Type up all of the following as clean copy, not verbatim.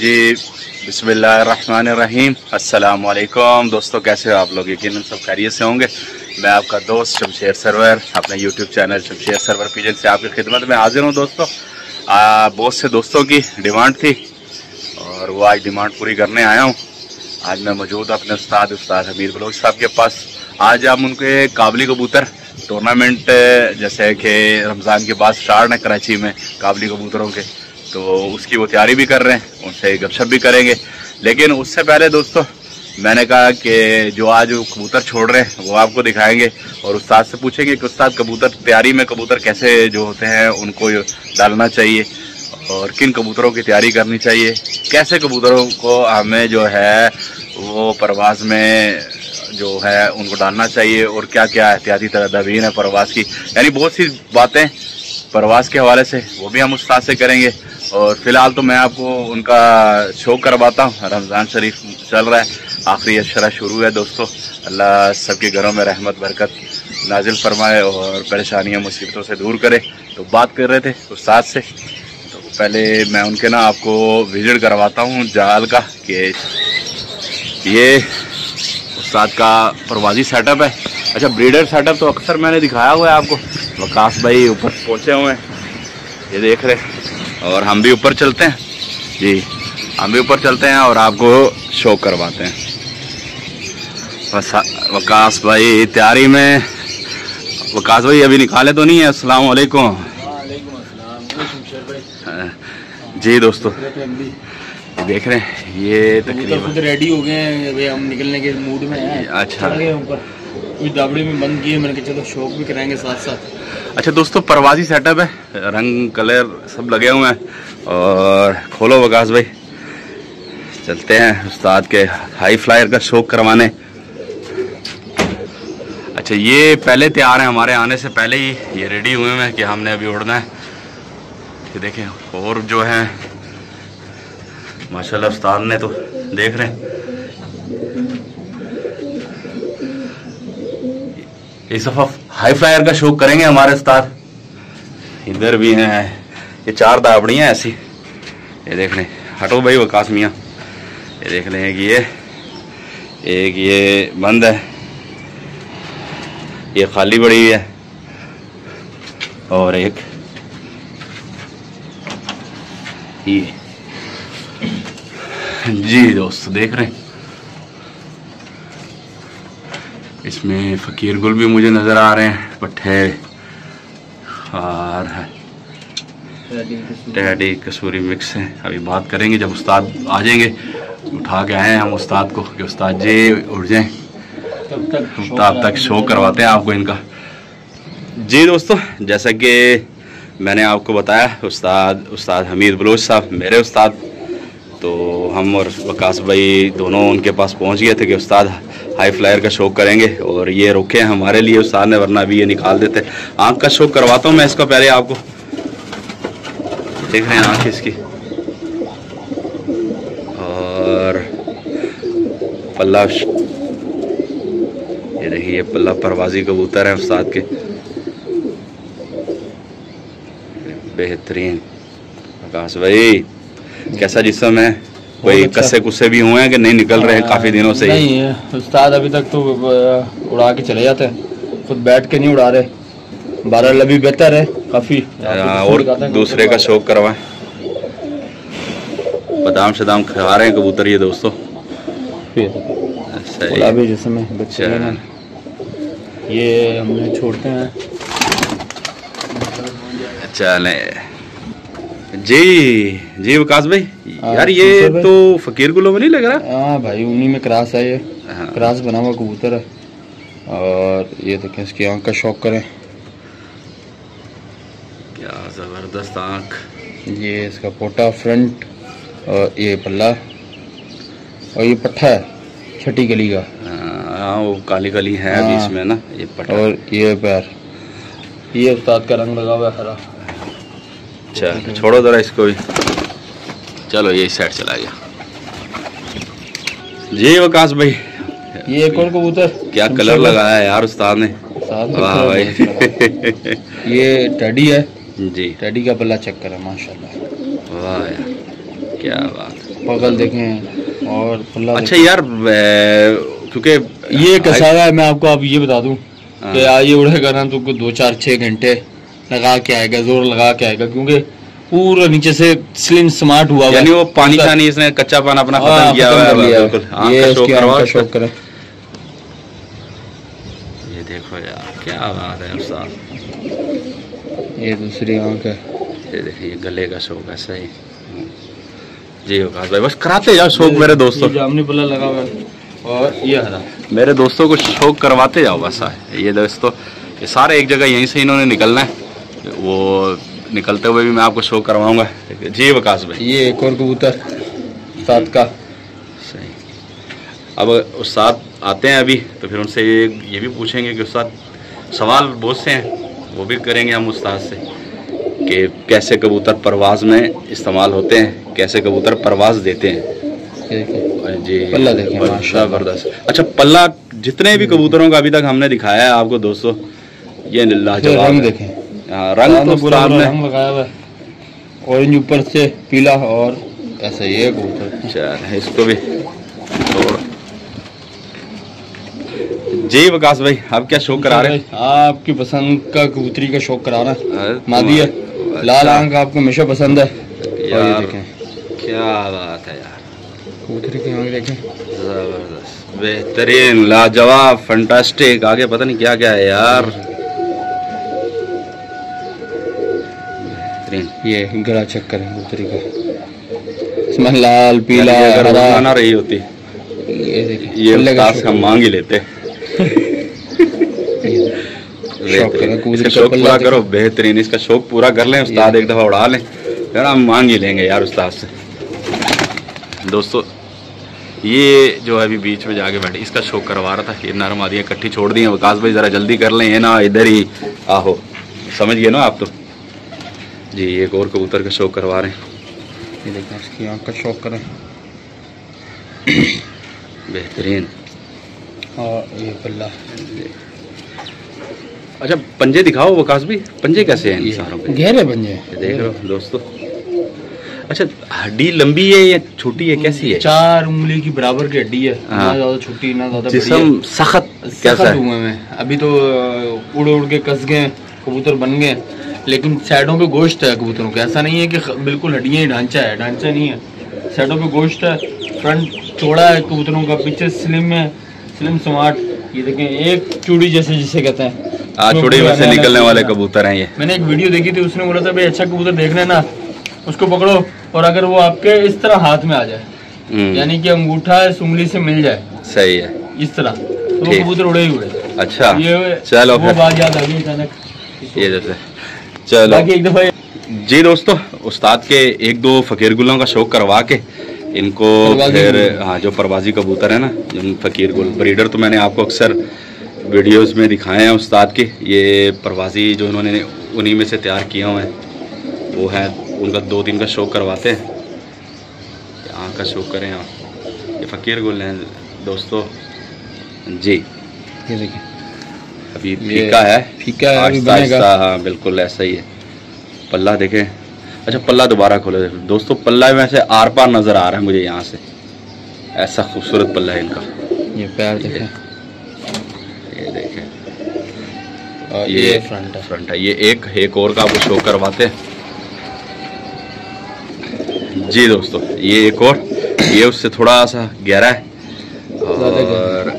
जी बिस्मिल्लाहिर्रहमानिर्रहीम। अस्सलाम वालेकुम दोस्तों, कैसे हो आप लोग? यकीनन सब खैरियत से होंगे। मैं आपका दोस्त शमशेर सरवर अपने YouTube channel Shamsher Sarwar pigeon से आपकी खिदमत में हाजिर हूँ। दोस्तों बहुत से दोस्तों की डिमांड थी और वो आज डिमांड पूरी करने आया हूँ। आज मैं मौजूद अपने उस्ताद हमीद बलोच साहब के पास। आज हम उनके काबली कबूतर टूर्नामेंट जैसे कि रमज़ान के बाद स्टार्ट है कराची में काबली कबूतरों के, तो उसकी वो तैयारी भी कर रहे हैं, उनसे गपशप भी करेंगे। लेकिन उससे पहले दोस्तों मैंने कहा कि जो आज वो कबूतर छोड़ रहे हैं वो आपको दिखाएंगे और उस्ताद से पूछेंगे कि उस्ताद कबूतर तैयारी में कबूतर कैसे जो होते हैं उनको डालना चाहिए और किन कबूतरों की तैयारी करनी चाहिए, कैसे कबूतरों को हमें जो है वो परवाज़ में जो है उनको डालना चाहिए और क्या क्या एहतियाती तदाबीर है परवाज़ की। यानी बहुत सी बातें परवाज़ के हवाले से वो भी हम उस्ताद से करेंगे। और फ़िलहाल तो मैं आपको उनका शो करवाता हूँ। रमज़ान शरीफ चल रहा है, आखिरी अशरा शुरू है दोस्तों। अल्लाह सबके घरों में रहमत बरकत नाजिल फरमाए और परेशानियाँ मुसीबतों से दूर करे। तो बात कर रहे थे उस्ताद से, तो पहले मैं उनके ना आपको विजिट करवाता हूँ जाल का कि ये उस्ताद का परवाज़ी सेटअप है। अच्छा, ब्रीडर सेटअप तो अक्सर मैंने दिखाया हुआ है आपको। वकास भाई ऊपर पहुँचे हुए हैं, ये देख रहे हैं। और हम भी ऊपर चलते हैं जी, हम भी ऊपर चलते हैं और आपको शो करवाते हैं। वकास भाई तैयारी में। वकास भाई अभी निकाले तो नहीं है? अस्सलाम वालेकुम। जी दोस्तों देख रहे हैं ये तकरीबन रेडी हो गए हैं, हम निकलने के मूड में हैं। अच्छा, कुछ दाबड़ी में बंद किए, मैंने कहा चलो शौक भी कराएंगे साथ साथ। अच्छा दोस्तों, परवाज़ी सेटअप है, रंग कलर सब लगे हुए हैं। और खोलो वकास भाई, चलते हैं उस्ताद के हाई फ्लायर का शौक करवाने। अच्छा, ये पहले तैयार हैं, हमारे आने से पहले ही ये रेडी हुए हैं कि हमने अभी उड़ना है। ये देखें, और जो है माशाल्लाह उस्ताद ने तो देख रहे हैं इस दफ़ा हाई फ्लायर का शौक करेंगे हमारे उस्ताद। इधर भी हैं, ये 4 दाबड़ियाँ ऐसी, ये देख लें। हटो भाई वकास मियाँ, ये देख लें कि ये एक ये बंद है, ये खाली पड़ी हुई है और एक ये। जी दोस्त देख रहे हैं, इसमें फ़कीर गुल भी मुझे नज़र आ रहे हैं, पट्टे और टैडी कसूरी मिक्स है। अभी बात करेंगे जब उस्ताद आ जाएंगे। उठा के आए हैं हम उस्ताद को कि उस्ताद जी उठ जाएं, तब तक शो करवाते हैं आपको इनका। जी दोस्तों, जैसा कि मैंने आपको बताया उस्ताद हमीद बलोच साहब मेरे उस्ताद, तो हम और वकास भाई दोनों उनके पास पहुंच गए थे कि उस्ताद हाई फ्लायर का शौक करेंगे और ये रुके हैं हमारे लिए उस्ताद ने, वरना अभी ये निकाल देते। आँख का शौक करवाता हूँ मैं इसका पहले आपको। देख रहे हैं आँख इसकी, और पल्ला, ये देखिए ये पल्ला परवाज़ी कबूतर है उस्ताद के, बेहतरीन। वकास भाई कैसा जिस्म है? कोई कस्से कुस्से भी हुए हैं कि नहीं निकल रहे हैं काफ़ी दिनों से? नहीं है उस्ताद, अभी तक तो उड़ा के चले जाते हैं, खुद बैठ के नहीं उड़ा रहे। 12 अभी बेहतर है काफ़ी। और दूसरे का शौक करवाएं। बादाम शदाम खा रहे हैं कबूतर ये दोस्तों। सही जिसमें बच्चे हैं ये हमने छोड़ते हैं। चले जी वकास भाई, यार ये तो फ़कीर गुलों में नहीं लग रहा? हाँ भाई, उन्हीं में क्रास है, ये क्रास बना हुआ कबूतर है। और ये देखें इसकी आँख का शौक करें, क्या ज़बरदस्त आँख। ये इसका पोटा फ्रंट और ये पल्ला और ये पट्ठा है छठी गली का। हाँ वो काली काली है अभी इसमें ना, ये पट्ठा और ये पैर, ये उस्ताद का रंग लगा हुआ है हरा। चल छोड़ो जरा इसको भी, चलो ये साइड चला गया। जी वकास भाई, ये एक और कबूतर क्या कलर लगाया है यार उस्ताद ने, वाह भाई। ये टैडी है जी, टैडी का पल्ला चेक करें माशाल्लाह, वाह यार क्या बात है। पगल देखें और पल्ला। अच्छा यार क्योंकि ये कसारा है, मैं आपको अब ये बता दूं कि आज ये उड़ेगा ना तो 2-4-6 घंटे लगा के आएगा, जोर लगा के आएगा, क्योंकि पूरा नीचे से स्लिम स्मार्ट हुआ, यानी वो पानी शानी इसने कच्चा पान अपना खत्म किया हुआ है बिल्कुल। ये शौक करवाओ, शौक करें। ये देखो यार क्या बात है उस्ताद, ये दूसरी आंख है। ये देखिए ये गले का शौक है सही जी वकास भाई, बस कराते जाओ शौक मेरे दोस्तों। जामनी पल्ला लगा हुआ है और ये हरा, मेरे दोस्तों को शौक करवाते जाओ बस। ये दोस्तों ये सारे एक जगह यहीं से इन्होंने निकलना है, वो निकलते हुए भी मैं आपको शौक करवाऊंगा जी वकास भाई। ये एक और कबूतर उस्ताद का सही। अब उस्ताद आते हैं अभी तो फिर उनसे ये भी पूछेंगे कि उस्ताद सवाल बहुत से हैं वो भी करेंगे हम उस्ताद से कि कैसे कबूतर परवाज़ में इस्तेमाल होते हैं, कैसे कबूतर परवाज़ देते हैं जी। पल्ला देखिए ज़बरदस्त। अच्छा पल्ला जितने भी कबूतरों का अभी तक हमने दिखाया है आपको दोस्तों, ये लाजवाब रंग देखें, रंग तो उस्ताद ने रंग लगाया हुआ है, ऑरेंज ऊपर से पीला और ऐसा ये कबूतर। अच्छा इसको भी छोड़ जी वकास भाई, आप क्या शौक करा रहे हैं? आपकी पसंद का कबूतरी का शौक करा रहा है, मादी है, लाल आंख आपको हमेशा पसंद है। यार ये देखें क्या बात है यार, कबूतरी की आंख देखें, जबरदस्त बेहतरीन लाजवाब फंटास्टिक, आगे पता नहीं क्या क्या है यार। बेहतरीन ये गला चेक करें कबूतरी का, इसमें लाल पीला हरा ना रही होती, ये देखें ये उस्ताद हम मांग ही लेते। इसका शौक पूरा करो, बेहतरीन इसका शौक पूरा कर लें उस्ताद, एक दफा उड़ा लें फिर हम मांग ही लेंगे यार उस्ताद से। दोस्तों ये जो है अभी बीच में जाके बैठे, इसका शौक करवा रहा था, ये नरम आदियाँ इकट्ठी छोड़ दी हैं। वकास भाई ज़रा जल्दी कर लें, ये ना इधर ही आहो, समझ गए ना आप तो जी। एक और कबूतर का शौक करवा रहे हैं, ये देखें इसकी आँख का शौक करें, बेहतरीन। और ये पल्ला। अच्छा पंजे दिखाओ वकास भाई, पंजे कैसे हैं इन सारों पे? गहरे पंजे देख लो दोस्तों। अच्छा हड्डी लंबी है या छोटी है, कैसी है? 4 उंगली की बराबर की हड्डी है, ना ज्यादा छोटी ना ज्यादा। जिस्म सख्त कैसा है? हुए मैं अभी तो उड़ उड़ के कस गए कबूतर बन गए, लेकिन साइडों पे गोश्त है कबूतरों का, ऐसा नहीं है कि बिल्कुल हड्डियां ही ढांचा है, ढांचा नहीं है, साइडों पे गोश्त है। फ्रंट चौड़ा है कबूतरों का, पीछे स्लिम है, स्लिम स्मार्ट। ये देखें एक चूड़ी जैसे जिसे कहते हैं, चूड़ी में से निकलने वाले कबूतर हैं ये। मैंने एक वीडियो देखी थी, उसने बोला था भाई अच्छा कबूतर देखना है ना, उसको पकड़ो और अगर वो आपके इस तरह हाथ में आ जाए, यानी कि अंगूठा इस उंगली से मिल जाए, सही है इस तरह, तो वो कबूतर उड़े ही उड़े। अच्छा ये चलो वो बात याद आ गई अचानक ये जैसे। चलो एक दफा जी दोस्तों, उस्ताद के 1-2 फकीर गुलों का शौक करवा के इनको फिर हाँ जो परवाजी कबूतर है ना, जिन फकीर गुल ब्रीडर तो मैंने आपको अक्सर वीडियोस में दिखाए हैं उस्ताद के, ये परवाजी जो उन्होंने उन्हीं में से तैयार किए हुए हैं वो है, उनका 2-3 का शौक करवाते हैं। यहाँ का शौक करें आप, ये फकीर गुल हैं दोस्तों जी। ये देखिए अभी फीका है, फीका है आहिस्ता आहिस्ता, हाँ बिल्कुल ऐसा ही है। पल्ला देखें, अच्छा पल्ला दोबारा खोले दोस्तों, पल्ला में से आर पार नज़र आ रहा है मुझे यहाँ से, ऐसा खूबसूरत पल्ला है इनका। ये पैर देखें, ये देखें, और ये फ्रंट है। ये एक और का आपको शो करवाते हैं जी दोस्तों। ये एक और, ये उससे थोड़ा सा गहरा है, और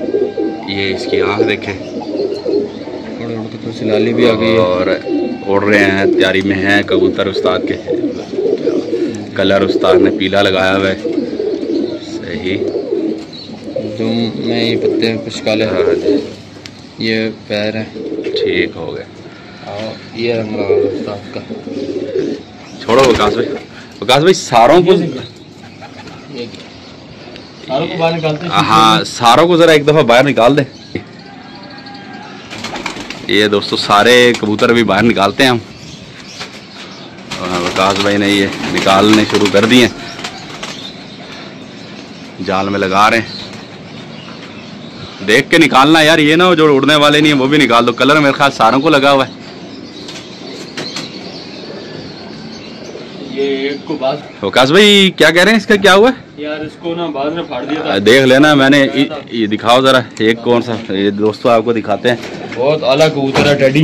ये इसकी आँख देखें, तो लाली भी आ गई और उड़ रहे हैं, तैयारी में हैं कबूतर उस्ताद के। कलर उस्ताद ने पीला लगाया हुआ है, सही दुम में ये पत्ते कुछ काले, ये पैर है, ठीक हो गए। और ये रंग लगा उस्ताद का। छोड़ो वकास भाई, वकास भाई सारों को बाहर निकालते हैं। हाँ सारों को जरा एक दफा बाहर निकाल दे। ये दोस्तों सारे कबूतर अभी बाहर निकालते हैं हम, वकास भाई ने ये निकालने शुरू कर दिए, जाल में लगा रहे हैं। देख के निकालना यार, ये ना हो जो उड़ने वाले नहीं है वो भी निकाल दो। कलर मेरे ख्याल सारों को लगा हुआ है। ये एक को बाद वकास भाई क्या कह रहे हैं, इसका क्या हुआ यार? इसको ना बाद में फाड़ दिया था। देख लेना मैंने ये दिखाओ जरा, एक कौन सा, ये दोस्तों आपको दिखाते हैं। बहुत आला कबूतर है टेडी,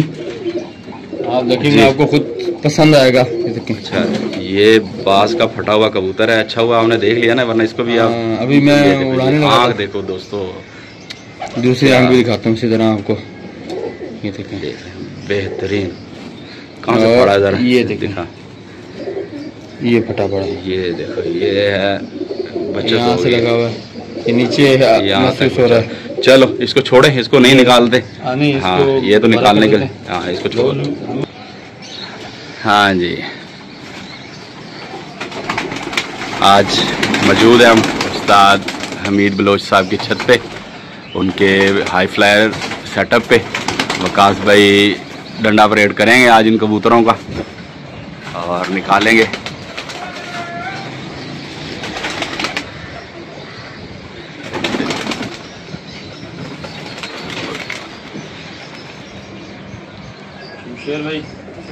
आप देखेंगे आपको खुद पसंद आएगा। अच्छा, ये बाज का फटा हुआ कबूतर है। अच्छा हुआ आपने देख लिया ना, वरना इसको भी आप अभी मैं उड़ाने लगा। आँख देखो दोस्तों, दूसरी आँख भी दिखाता हूँ इसी तरह आपको। ये देखें, बेहतरीन। कहाँ से पड़ा जरा, ये दिखा, ये फटा पड़ा, ये देखो, ये है बच्चा यहाँ से लगा हुआ है, ये नीचे महसूस हो रहा है। चलो इसको छोड़े, इसको नहीं निकालते। नहीं, हाँ ये तो निकालने के लिए, हाँ इसको छोड़। हाँ जी, आज मौजूद है हम उस्ताद हमीद बलोच साहब की छत पे, उनके हाई फ्लायर सेटअप पे। वकास भाई डंडा परेड करेंगे आज इन कबूतरों का और निकालेंगे। भाई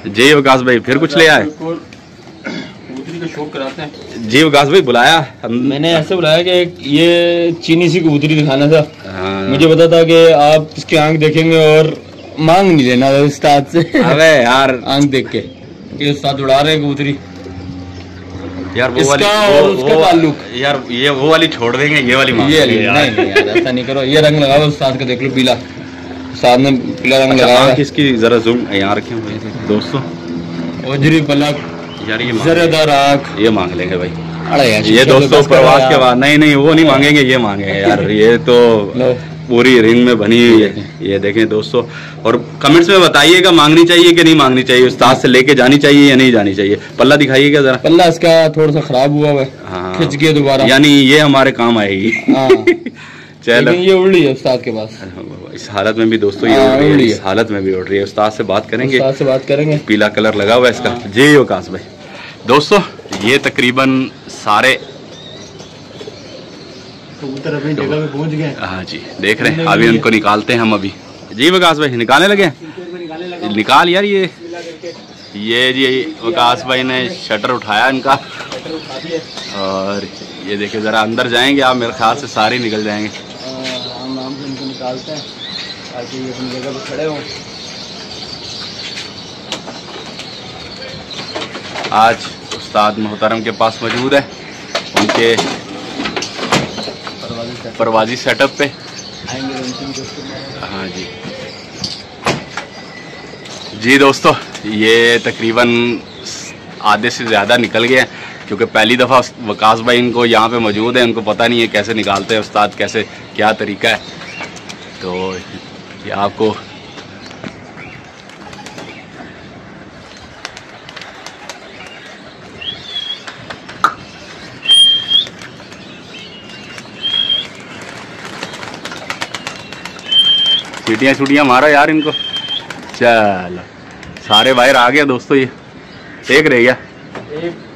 जी वकास भाई फिर कुछ ले आए? कबूतरी का शौक कराते हैं जी वकास भाई, बुलाया मैंने ऐसे बुलाया कि ये चीनी सी कबूतरी दिखाना था। हाँ। मुझे मुझे पता था कि आप इसकी आंख देखेंगे और मांग नहीं लेना था उस्ताद से। अबे यार आंख देख के ये उस्ताद उड़ा रहे हैं कबूतरी यार, वो इसका वाली और उसका ताल्लुक यार, ये वो वाली छोड़ देंगे, ये वाली मांग ये लेंगे यार। नहीं यार, ऐसा नहीं करो। ये रंग लगाओ उस्ताद का, देख लो पीला, उस्ताद ने पीला रंग अच्छा, लगाया। इसकी जरा जूम यहाँ रखे हुए दोस्तों। ओजरी पलक, यार ये जरेदार आँख, ये मांग लेंगे भाई। अरे यार ये दोस्तों प्रवास के बाद, नहीं वो नहीं मांगेंगे, ये मांगेंगे यार। ये तो पूरी रिंग में बनी हुई है, ये देखें दोस्तों। और कमेंट्स में बताइएगा मांगनी चाहिए कि नहीं मांगनी चाहिए, उस्ताद से लेके जानी चाहिए या नहीं जानी चाहिए। पल्ला दिखाइएगा जरा। पल्ला इसका थोड़ा सा खराब हुआ है, हाँ, खिंच गया दोबारा, यानी ये हमारे काम आएगी। हाँ। चलो, ये उड़ रही है उस्ताद के पास इस हालत में भी दोस्तों, ये हाँ, उड़ रही है, इस हालत में भी उड़ रही है। उस्ताद से बात करेंगे, उस्ताद से बात करेंगे। पीला कलर लगा हुआ है इसका। जी वकास भाई, दोस्तों ये तकरीबन सारे कबूतर अपनी जगह पे पहुंच गए। हाँ जी, देख रहे हैं, अभी उनको निकालते हैं हम अभी। जी वकास भाई निकालने लगे? निकाल यार ये जी वकास भाई ने शटर उठाया इनका, और ये देखिए जरा अंदर जाएंगे आप, मेरे ख्याल से सारे निकल जाएंगे। आराम से इनको निकालते हैं ताकि ये अपनी जगह पे खड़े हों। आज उस्ताद मोहतरम के पास मौजूद है, उनके परवाजी सेटअप पे। हाँ जी जी दोस्तों, ये तकरीबन आधे से ज़्यादा निकल गए हैं, क्योंकि पहली दफ़ा वकास भाई इनको यहाँ पे मौजूद है, उनको पता नहीं है कैसे निकालते हैं उस्ताद, कैसे क्या तरीका है। तो ये आपको सीटियाँ मारो यार इनको। चलो सारे बाहर आ गए दोस्तों, ये एक रह गया।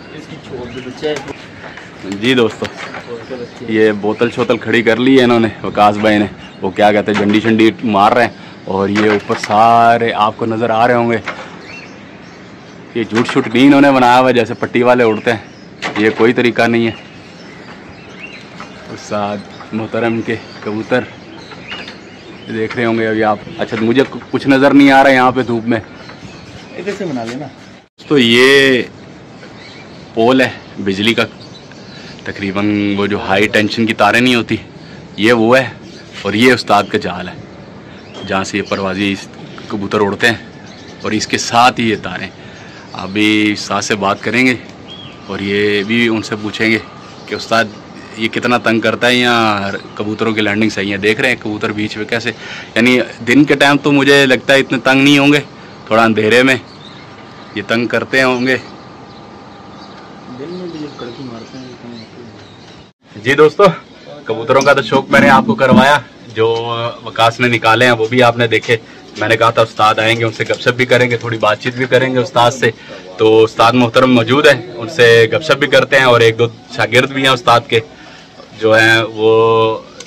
इसकी छोटी बच्चा है जी दोस्तों, ये बोतल शोतल खड़ी कर ली है इन्होंने, वकास भाई ने। वो क्या कहते हैं, डंडी शंडी मार रहे हैं। और ये ऊपर सारे आपको नज़र आ रहे होंगे, ये झूठ शूट नहीं इन्होंने बनाया हुआ जैसे पट्टी वाले उड़ते हैं, ये कोई तरीका नहीं है। उस्ताद मोहतरम के कबूतर देख रहे होंगे अभी आप। अच्छा, मुझे कुछ नज़र नहीं आ रहा है यहाँ पे धूप में, इधर से बना लेना। तो ये पोल है बिजली का, तकरीबन वो जो हाई टेंशन की तारें नहीं होती, ये वो है। और ये उस्ताद का जाल है जहाँ से ये परवाजी कबूतर उड़ते हैं, और इसके साथ ही ये तारें। अभी उस्ताद से बात करेंगे और ये भी उनसे पूछेंगे कि उस्ताद ये कितना तंग करता है या कबूतरों की लैंडिंग सही है। देख रहे हैं कबूतर बीच में कैसे, यानी दिन के टाइम तो मुझे लगता है इतने तंग नहीं होंगे, थोड़ा अंधेरे में ये तंग करते होंगे। दिन में भी जब कड़की मारते हैं। जी दोस्तों, कबूतरों का तो शौक मैंने आपको करवाया, जो वकास ने निकाले हैं वो भी आपने देखे। मैंने कहा था उस्ताद आएंगे, उनसे गपशप भी करेंगे, थोड़ी बातचीत भी करेंगे उस्ताद से। तो उस्ताद मोहतरम मौजूद है, उनसे गपशप भी करते हैं। और एक दो शागिर्द भी हैं उस्ताद के, जो हैं वो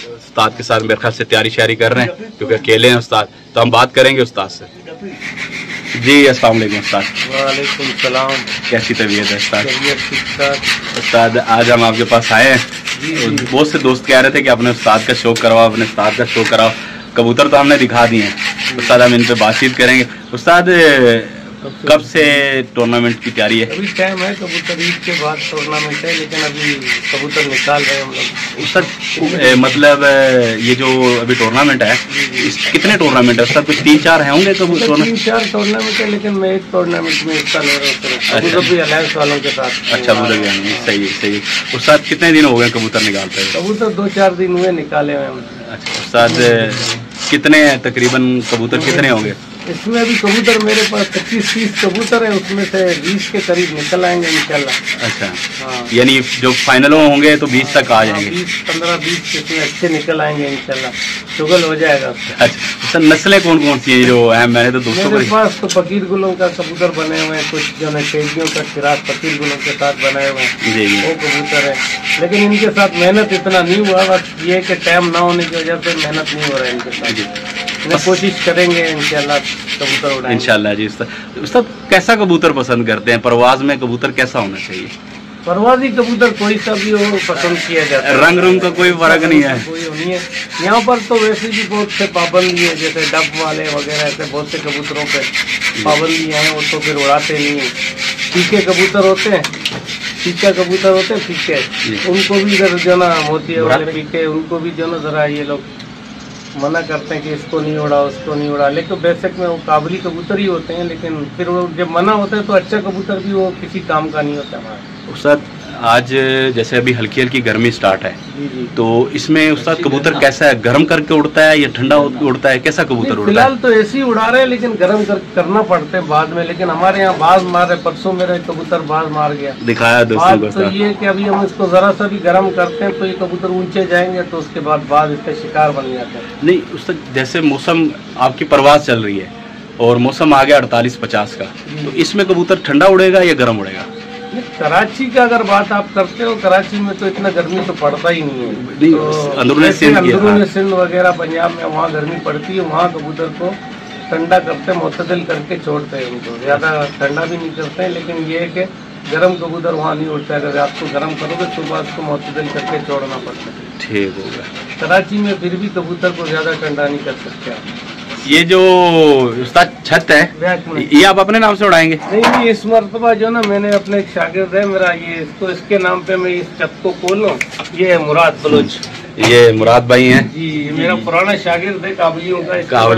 उस्ताद के साथ मेरे ख्याल से तैयारी श्यारी कर रहे हैं, क्योंकि अकेले हैं उस्ताद। तो हम बात करेंगे उस्ताद से। जी अस्सलाम वालेकुम उस्ताद। वालेकुम सलाम। कैसी तबीयत है उस्ताद? ठीक-ठाक। उस्ताद आज हम आपके पास आए हैं, बहुत से दोस्त कह रहे थे कि अपने उस्ताद का शो करवाओ, अपने उस्ताद का शो कराओ। कबूतर तो हमने दिखा दिए हैं उस्ताद, हम इन पे बातचीत करेंगे। उस्ताद कब से टूर्नामेंट की तैयारी है? अभी टाइम है, कबूतर ईद के बाद टूर्नामेंट है, लेकिन अभी कबूतर निकाल रहे हैं हम लोग। उस्ताद मतलब ये जो अभी टूर्नामेंट है, कितने टूर्नामेंट है उस्ताद? कुछ 3-4 होंगे कबूतर? 3-4 टूर्नामेंट है, लेकिन मैं एक टूर्नामेंट में हिस्सा ले रहा हूँ अबू धाबी अलायंस वालों के साथ। अच्छा, अबू धाबी में। सही सही। उस्ताद कितने दिन हो गए कबूतर निकालते हैं? कबूतर 2-4 दिन हुए निकाले हुए हम। अच्छा उस्ताद कितने तकरीबन कबूतर कितने होंगे इसमें? अभी कबूतर मेरे पास 25-30 कबूतर है, उसमें से 20 के करीब निकल आएंगे इंशाल्लाह। अच्छा हाँ, यानी जो फाइनल होंगे तो 20 तक आ जाएंगे। 15-20 इसमें अच्छे निकल आएंगे इंशाल्लाह, शुगल हो जाएगा। अच्छा सर, नस्लें कौन कौन सी हैं जो है? मैंने तो दोस्तों मेरे पास तो फकीर गुलों का कबूतर बने हुए हैं, कुछ जो है शेखियों का फिराज फकीर गुलों के साथ बनाए हुए हैं, जी वो कबूतर है। लेकिन इनके साथ मेहनत इतना नहीं हुआ, बस ये कि टाइम ना होने की वजह से मेहनत नहीं हो रहा है इनके साथ। कोशिश करेंगे इंशाल्लाह कबूतर उड़ाएंगे इंशाल्लाह जी। उस्ताद कैसा कबूतर पसंद करते हैं? परवाज में कबूतर कैसा होना चाहिए? परवाजी कबूतर कोई सा भी हो पसंद किया जाता है, रंग रूंग का कोई फर्क नहीं है? कोई नहीं है। यहाँ पर तो वैसे भी बहुत से पाबंदी है, जैसे डब वाले वगैरह ऐसे बहुत से कबूतरों पे पाबंदी है, वो तो फिर उड़ाते नहीं है। फीके कबूतर होते हैं, फीका कबूतर होते हैं फीके, उनको भी इधर जो ना मोती वाले फीके, उनको भी जो ना जरा ये लोग मना करते हैं कि इसको नहीं उड़ा उसको नहीं उड़ा। लेकिन बेशक में वो काबली कबूतर ही होते हैं, लेकिन फिर वो जब मना होता है तो अच्छा कबूतर भी वो किसी काम का नहीं होता हमारा। उस्ताद आज जैसे अभी हल्की हल्की गर्मी स्टार्ट है, तो इसमें उस्ताद कबूतर कैसा है? गर्म करके उड़ता है या ठंडा उड़ता है? कैसा कबूतर उड़ता है? फिलहाल तो ऐसे ही उड़ा रहे हैं, लेकिन गर्म करना पड़ता है बाद में। लेकिन हमारे यहाँ बाज मार रहे, परसों मेरा कबूतर बाज मार गया, दिखाया दोस्तों को। तो ये कि अभी हम इसको जरा सा भी गर्म करते हैं तो ये कबूतर ऊंचे जाएंगे, तो उसके बाद इसके शिकार बन जाते हैं। नहीं उस्ताद, जैसे मौसम आपकी परवाज चल रही है और मौसम आ गया 48-50 का, तो इसमें कबूतर ठंडा उड़ेगा या गर्म उड़ेगा? कराची का अगर बात आप करते हो, कराची में तो इतना गर्मी तो पड़ता ही नहीं है। तो अंदरूनी सिंध वगैरह पंजाब में वहाँ गर्मी पड़ती है, वहाँ कबूतर को ठंडा करते, मुतदिल करके छोड़ते हैं उनको, ज़्यादा ठंडा भी नहीं करते हैं। लेकिन ये है कि गर्म कबूतर वहाँ नहीं उड़ता है, अगर आपको गर्म करोगे सुबह उसको मुतदिल करके छोड़ना पड़ता है। ठीक होगा। कराची में फिर भी कबूतर को ज़्यादा ठंडा नहीं कर सकते आप। ये जो उस्ताद छत है, ये आप अपने नाम से उड़ाएंगे? नहीं, इस मरतबा जो ना मैंने अपने एक शागिर्द है मेरा, ये इसको इसके नाम पे मैं इस छत को खोलूं। ये है मुराद बलोच, ये मुराद भाई हैं जी, ये मेरा पुराना शागिर्द है काबलियों का,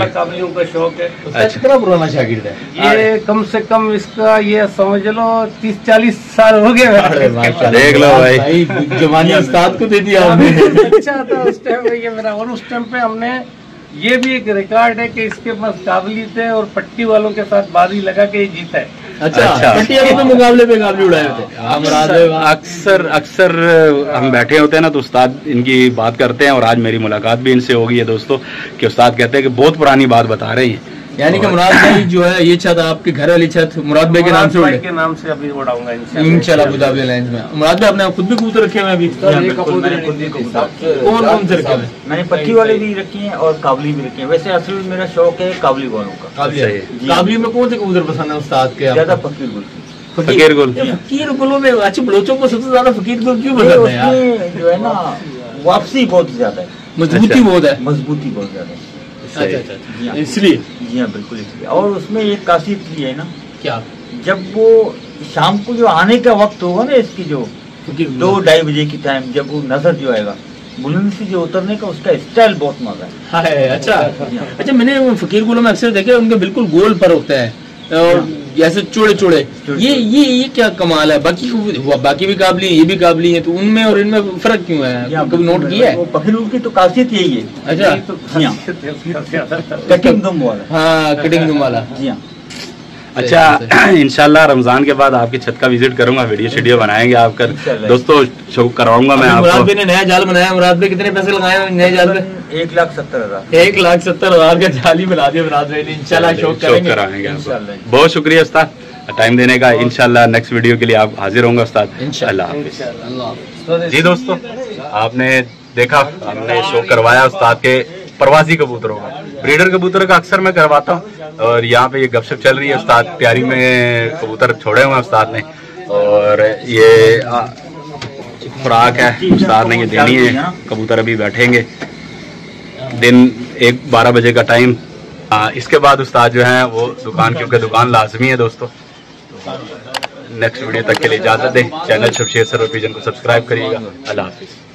काबलियों का शौक है। अच्छा, कितना पुराना शागिर्द है ये? कम से कम इसका ये समझ लो 30-40 साल हो गए। देख लो भाई, जवानी उस्ताद को दे दिया हमने। अच्छा था उस टाइम पे ये मेरा, और उस टाइम पे हमने ये भी एक रिकॉर्ड है कि इसके पास काबली थे और पट्टी वालों के साथ बाजी लगा के जीता है। अच्छा, पट्टी वालों के मुकाबले पे काबली उड़ाए थे। अक्सर हम बैठे होते हैं ना, तो उस्ताद इनकी बात करते हैं, और आज मेरी मुलाकात भी इनसे होगी है दोस्तों, कि उस्ताद कहते हैं कि बहुत पुरानी बात बता रहे हैं। यानी कि मुराद भाई जो है, ये छत आपके घर वाली छत मुराद भाई के नाम से उड़े, के नाम से अभी उड़ाऊंगा इंशाल्लाह अबू धाबी अलायंस में। मुराद भाई आपने खुद भी कबूतर रखे हुए अभी? कौन कौन से रखे हुए? मैंने पट्टी वाले भी रखे हैं और काबली भी रखे हैं। वैसे असल में मेरा शौक है काबली वालों का। काबली में कौन से कबूतर पसंद है उस्ताद के? ज्यादा फकीर गुल। फकीर गुल, फकीर गुलों में अच्छे बलोचों को सबसे ज्यादा फकीर गुल क्यों पसंद है यार? जो है ना, वापसी बहुत ज्यादा है, मजबूती बहुत है, मजबूती बहुत ज्यादा है। अच्छा, इसलिए? जी हाँ, बिल्कुल इसलिए। और उसमें एक खासियत ये है ना, क्या? जब वो शाम को जो आने का वक्त होगा ना इसकी, जो 2-2:30 बजे की टाइम, जब वो नजर जो आएगा बुलंद से जो उतरने का, उसका स्टाइल बहुत मजा है। अच्छा, मैंने फकीर गुलों में अक्सर देखे उनके बिल्कुल गोल पर होते हैं और जैसे चौड़े चौड़े। ये क्या कमाल है? बाकी भी काबली, ये भी काबली है, तो उनमें और इनमें फर्क क्यों है? कभी नोट किया है? फकीर की तो खासियत यही है। अच्छा, कटिंग दुम वाला। हाँ, कटिंग दुम वाला। जी हाँ। अच्छा, इंशाल्लाह रमजान के बाद आपकी छत का विजिट करूंगा, वीडियो बनाएंगे आपका दोस्तों, शो करवाऊंगा मैं आपको। मुराद भाई ने नया जाल बनाया। मुराद भाई कितने पैसे लगाए नए जाल पे? 1,70,000। 1,70,000 का जाल ही बना दिया मुराद भाई ने। इंशाल्लाह शो कराएंगे आपको। बहुत शुक्रिया उस्ताद टाइम देने का। इंशाल्लाह नेक्स्ट वीडियो के लिए आप हाजिर होंगे उस्ताद। इंशाल्लाह। जी दोस्तों, आपने देखा, हमने शो करवाया उस्ताद के प्रवासी कबूतरों का। ब्रीडर कबूतर का अक्सर मैं करवाता हूँ, और यहाँ पे ये गपशप चल रही है। उस्ताद तैयारी में कबूतर छोड़े हुए हैं उस्ताद ने, और ये खुराक है उस्ताद ने ये देनी है। कबूतर अभी बैठेंगे, दिन 1-12 बजे का टाइम। इसके बाद उस्ताद जो है वो दुकान, क्योंकि दुकान लाजमी है दोस्तों। नेक्स्ट वीडियो तक के लिए इजाज़त दें। चैनल शमशेर सरवर पिजन को सब्सक्राइब करिएगा। अल्लाह हाफिज़।